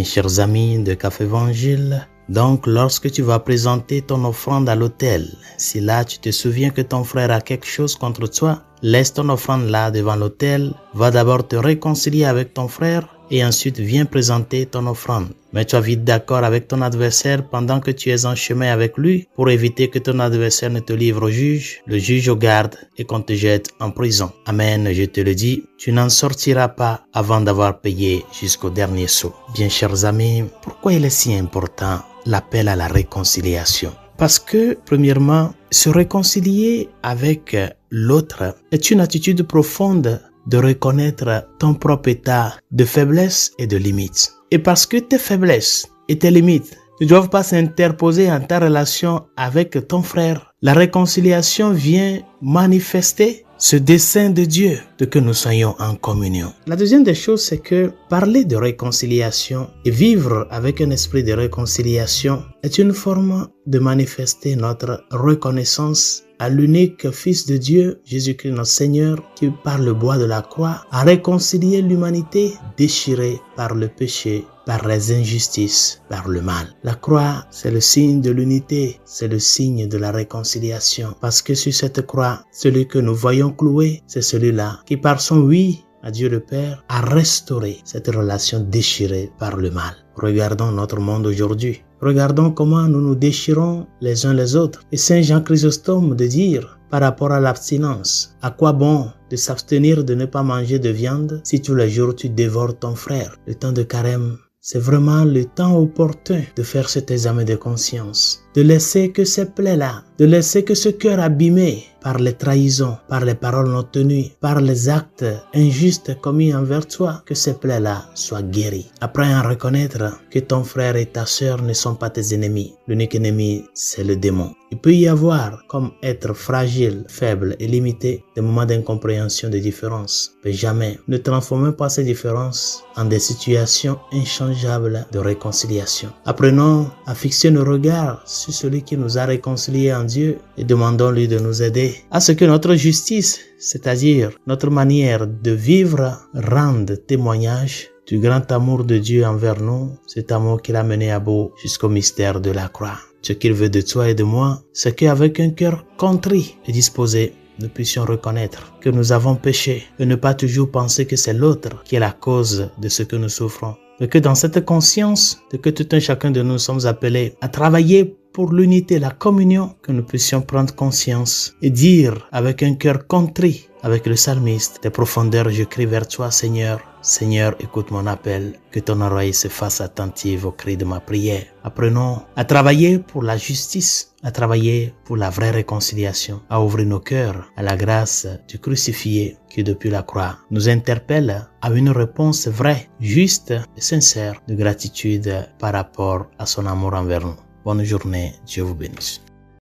Bien, chers amis de Café Évangile, donc lorsque tu vas présenter ton offrande à l'autel, si là tu te souviens que ton frère a quelque chose contre toi, laisse ton offrande là devant l'autel, va d'abord te réconcilier avec ton frère et ensuite viens présenter ton offrande. Mets-toi vite d'accord avec ton adversaire pendant que tu es en chemin avec lui pour éviter que ton adversaire ne te livre au juge, le juge au garde et qu'on te jette en prison. Amen, je te le dis, tu n'en sortiras pas avant d'avoir payé jusqu'au dernier sou. Bien, chers amis, pourquoi il est si important l'appel à la réconciliation? Parce que, premièrement, se réconcilier avec l'autre est une attitude profonde de reconnaître ton propre état de faiblesse et de limite. Et parce que tes faiblesses et tes limites ne doivent pas s'interposer en ta relation avec ton frère, la réconciliation vient manifester ce dessein de Dieu de que nous soyons en communion. La deuxième des choses, c'est que parler de réconciliation et vivre avec un esprit de réconciliation est une forme de manifester notre reconnaissance à l'unique Fils de Dieu, Jésus-Christ notre Seigneur, qui par le bois de la croix a réconcilié l'humanité déchirée par le péché, par les injustices, par le mal. La croix, c'est le signe de l'unité, c'est le signe de la réconciliation. Parce que sur cette croix, celui que nous voyons cloué, c'est celui-là qui par son oui à Dieu le Père a restauré cette relation déchirée par le mal. Regardons notre monde aujourd'hui. Regardons comment nous nous déchirons les uns les autres. Et Saint Jean Chrysostome de dire par rapport à l'abstinence, à quoi bon de s'abstenir de ne pas manger de viande si tous les jours tu dévores ton frère? Le temps de carême, c'est vraiment le temps opportun de faire cet examen de conscience, de laisser que ces plaies-là, de laisser que ce cœur abîmé par les trahisons, par les paroles non tenues, par les actes injustes commis envers toi, que ces plaies-là soient guéries. Apprends à reconnaître que ton frère et ta sœur ne sont pas tes ennemis. L'unique ennemi, c'est le démon. Il peut y avoir, comme être fragile, faible et limité, des moments d'incompréhension, de différence. Mais jamais ne transformez pas ces différences en des situations inchangeables de réconciliation. Apprenons à fixer nos regards sur celui qui nous a réconciliés en Dieu et demandons-lui de nous aider à ce que notre justice, c'est-à-dire notre manière de vivre, rende témoignage du grand amour de Dieu envers nous, cet amour qu'il a mené à bout jusqu'au mystère de la croix. Ce qu'il veut de toi et de moi, c'est qu'avec un cœur contrit et disposé, nous puissions reconnaître que nous avons péché et ne pas toujours penser que c'est l'autre qui est la cause de ce que nous souffrons. Mais que dans cette conscience de que tout un chacun de nous sommes appelés à travailler pour l'unité, la communion, que nous puissions prendre conscience et dire avec un cœur contrit, avec le psalmiste, des profondeurs je crie vers toi Seigneur. Seigneur, écoute mon appel, que ton oreille se fasse attentive au cri de ma prière. Apprenons à travailler pour la justice, à travailler pour la vraie réconciliation, à ouvrir nos cœurs à la grâce du crucifié qui depuis la croix nous interpelle à une réponse vraie, juste et sincère de gratitude par rapport à son amour envers nous. Bonne journée, Dieu vous bénisse.